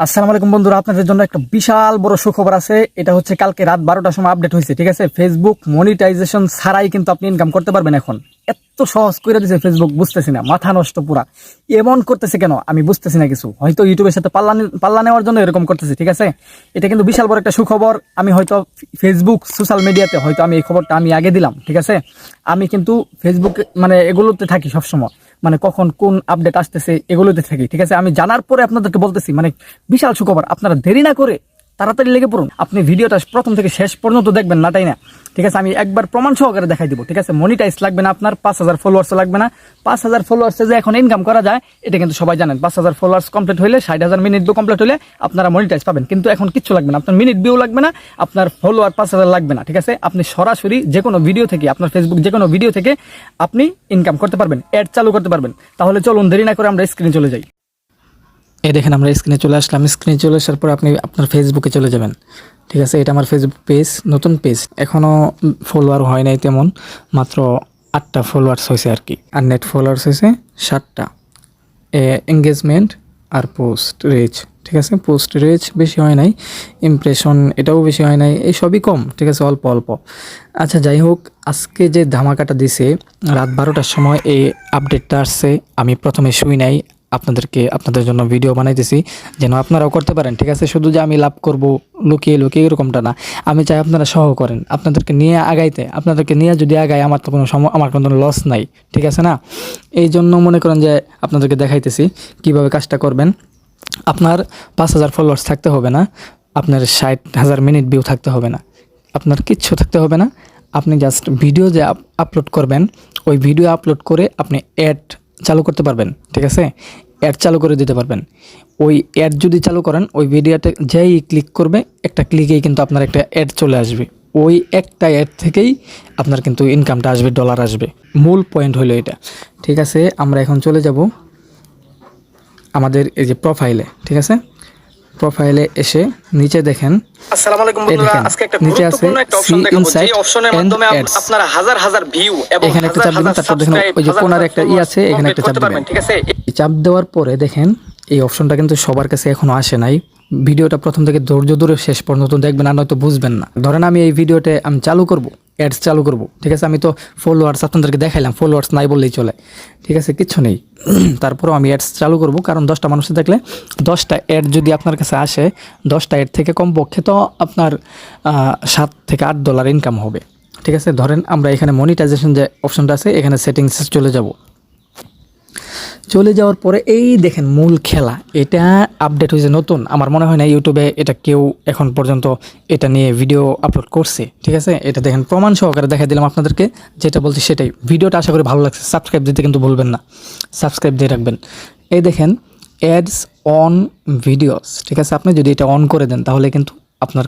আসসালামু আলাইকুম বন্ধুরা, আপনাদের জন্য একটা বিশাল বড় সুখবর আছে। এটা হচ্ছে কালকে রাত 12টার সময় আপডেট হয়েছে, ঠিক আছে। ফেসবুক মনিটাইজেশন ছাড়াই কিন্তু আপনি ইনকাম করতে পারবেন এখন। এত সহজ করে দিয়েছে ফেসবুক, বুঝতেছি না, মাথা নষ্ট পুরা। এমন করতেছে কেন আমি বুঝতেছি না কিছু। হয়তো ইউটিউবের সাথে পাল্লা নেওয়ার জন্য এরকম করতেছে, ঠিক আছে। এটা কিন্তু বিশাল বড় একটা সুখবর। আমি হয়তো ফেসবুক সোশ্যাল মিডিয়াতে হয়তো আমি এই খবরটা আমি আগে দিলাম, ঠিক আছে। আমি কিন্তু ফেসবুক মানে এগুলোতে থাকি সবসময়, মানে কখন কোন আপডেট আসতেছে এগুলোতে থাকি, ঠিক আছে। আমি জানার পরে আপনাদেরকে বলতেছি, মানে বিশাল সুখবর। আপনারা দেরি না করে তাড়াতাড়ি লেগে পড়ুন। আপনি ভিডিওটা প্রথম থেকে শেষ পর্যন্ত দেখবেন, নাটাই না, ঠিক আছে। আমি একবার প্রমাণ সহকারে দেখাই দিব, ঠিক আছে। মনিটাইজ লাগবে না আপনার, 5,000 ফলোয়ার্সও লাগবে না। 5,000 ফলোয়ার্সে যে এখন ইনকাম করা যায় এটা কিন্তু সবাই জানেন। 5,000 ফলোয়ার্স কমপ্লিট হলে, 60,000 মিনিট ভিউ কমপ্লিট হলে আপনারা মনিটাইজ পাবেন। কিন্তু এখন কিচ্ছু লাগবে না, আপনার মিনিট ভিউ লাগবে না, আপনার ফলোয়ার 5,000 লাগবে না, ঠিক আছে। আপনি সরাসরি যে কোনো ভিডিও থেকে, আপনার ফেসবুক যে কোনো ভিডিও থেকে আপনি ইনকাম করতে পারবেন, অ্যাড চালু করতে পারবেন। তাহলে চলুন দেরি না করে আমরা স্ক্রিনে চলে যাই। এই দেখেন আমরা স্ক্রিনে চলে আসলাম। স্ক্রিনে চলে আসার পর আপনি আপনার ফেসবুকে চলে যাবেন, ঠিক আছে। এটা আমার ফেসবুক পেজ, নতুন পেজ, এখনও ফলোয়ার হয় নাই তেমন, মাত্র 8টা ফলোয়ার্স হয়েছে আর কি। আর নেট ফলোয়ার্স হয়েছে 7টা। এঙ্গেজমেন্ট আর পোস্ট রিচ, ঠিক আছে। পোস্ট রিচ বেশি হয় নাই, ইমপ্রেশন এটাও বেশি হয় নাই, এই সবই কম, ঠিক আছে, অল্প অল্প। আচ্ছা যাই হোক, আজকে যে ধামাকাটা দিছে রাত 12টার সময় এই আপডেটটা আসছে। আমি প্রথমে শুই নাই, আপনাদের জন্য ভিডিও বানাইতেছি যেন আপনারাও করতে পারেন, ঠিক আছে। শুধু যে আমি লাভ করব লুকিয়ে লুকিয়ে এরকমটা না, আমি চাই আপনারা সহ করেন। আপনাদেরকে নিয়ে আগাইতে, আপনাদেরকে নিয়ে যদি আগাই আমার তো আমার কোনো লস নাই, ঠিক আছে না। এই জন্য মনে করেন যে আপনাদেরকে দেখাইতেছি কিভাবে কাজটা করবেন। আপনার 5,000 ফলোয়ার্স থাকতে হবে না, আপনার 60,000 মিনিট ভিউ থাকতে হবে না, আপনার কিচ্ছু থাকতে হবে না। আপনি জাস্ট ভিডিও যে আপলোড করবেন, ওই ভিডিও আপলোড করে আপনি অ্যাড চালু করতে পারবেন, ঠিক আছে। অ্যাড চালু করে দিতে পারবেন। ওই অ্যাড যদি চালু করেন, ওই ভিডিওতে যেই ক্লিক করবে, একটা ক্লিকেই কিন্তু আপনার একটা অ্যাড চলে আসবে। ওই একটা অ্যাড থেকেই আপনার কিন্তু ইনকামটা আসবে, ডলার আসবে। মূল পয়েন্ট হলো এটা, ঠিক আছে। আমরা এখন চলে যাব আমাদের এই যে প্রোফাইলে, ঠিক আছে। প্রোফাইলে এসে নিচে দেখেন, আসসালামু আলাইকুম বন্ধুরা, আজকে একটা গুরুত্বপূর্ণ একটা অপশন দেখাবো, যে অপশনের মাধ্যমে আপনারা হাজার হাজার ভিউ এবং এখানে একটা চাপ দিবেন। তারপর দেখেন ওই যে কোণার একটা আছে, এখানে একটা চাপ দিবেন, ঠিক আছে। চাপ দেওয়ার পরে দেখেন এই অপশনটা কিন্তু সবার কাছে এখনো আসে নাই। ভিডিওটা প্রথম থেকে ধৈর্য ধরে শেষ পর্যন্ত দেখবেন, আর নয়তো বুঝবেন না। ধরেন আমি এই ভিডিওতে আমি চালু করব, অ্যাডস চালু করব, ঠিক আছে। আমি তো ফলোয়ার্স আপনাদেরকে দেখাইলাম, ফলোয়ার্স নাই বললেই চলে, ঠিক আছে, কিচ্ছু নেই। তারপরেও আমি অ্যাডস চালু করব, কারণ 10টা মানুষে দেখলে 10টা অ্যাড যদি আপনার কাছে আসে, 10টা অ্যাড থেকে কমপক্ষে তো আপনার 7 থেকে 8 ডলার ইনকাম হবে, ঠিক আছে। ধরেন আমরা এখানে মনিটাইজেশন যে অপশনটা আছে, এখানে সেটিংসে চলে যাওয়ার পরে এই দেখেন মূল খেলা। এটা আপডেট হয়েছে নতুন, আমার মনে হয় না ইউটিউবে এটা কেউ এখন পর্যন্ত এটা নিয়ে ভিডিও আপলোড করছে, ঠিক আছে। এটা দেখেন প্রমাণ সহকারে দেখা দিলাম আপনাদেরকে, যেটা বলছি সেটাই। ভিডিওটা আশা করি ভালো লাগছে। সাবস্ক্রাইব দিতে কিন্তু ভুলবেন না, সাবস্ক্রাইব দিয়ে রাখবেন। এই দেখেন অ্যাডস অন ভিডিওস, ঠিক আছে। আপনি যদি এটা অন করে দেন তাহলে কিন্তু আপনার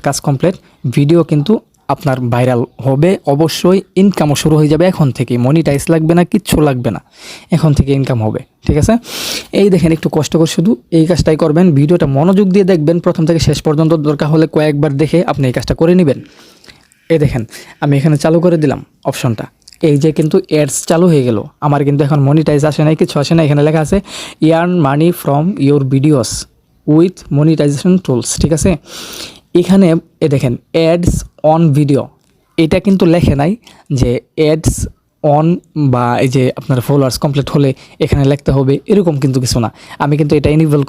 কাজ কমপ্লিট। ভিডিও কিন্তু আপনার ভাইরাল হবে অবশ্যই, ইনকামও শুরু হয়ে যাবে এখন থেকে। মনিটাইজ লাগবে না, কিচ্ছু লাগবে না, এখন থেকে ইনকাম হবে, ঠিক আছে। এই দেখেন একটু কষ্ট করে শুধু এই কাজটাই করবেন। ভিডিওটা মনোযোগ দিয়ে দেখবেন প্রথম থেকে শেষ পর্যন্ত, দরকার হলে কয়েকবার দেখে আপনি এই কাজটা করে নেবেন। এই দেখেন আমি এখানে চালু করে দিলাম অপশনটা, এই যে কিন্তু অ্যাডস চালু হয়ে গেল। আমার কিন্তু এখন মনিটাইজ আসে নাই, কিছু আসে না। এখানে লেখা আছে earn money from your videos with monetisation tools, ঠিক আছে। এখানে এ দেখেন অ্যাডস অন ভিডিও, এটা কিন্তু লেখে নাই যে অ্যাডস অন বা এই যে আপনার ফলোয়ার্স কমপ্লিট হলে এখানে লিখতে হবে, এরকম কিন্তু কিছু না। আমি কিন্তু এটা এনেবল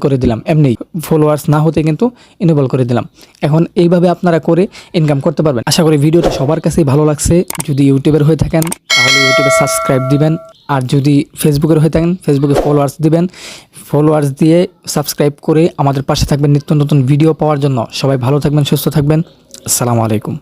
করে দিলাম, এমনি ফলোয়ার্স না হতে কিন্তু এনেবল করে দিলাম। এখন এইভাবে আপনারা করে ইনকাম করতে পারবেন। আশা করি ভিডিওটা সবার কাছেই ভালো লাগছে। যদি ইউটিউবের হয়ে থাকেন তাহলে ইউটিউবে সাবস্ক্রাইব দিবেন, আর যদি ফেসবুকের হয়ে থাকেন ফেসবুকে ফলোয়ার্স দিবেন। ফলোয়ার্স দিয়ে সাবস্ক্রাইব করে আমাদের পাশে থাকবেন নিত্য নতুন ভিডিও পাওয়ার জন্য। সবাই ভালো থাকবেন, সুস্থ থাকবেন। আসসালামু আলাইকুম।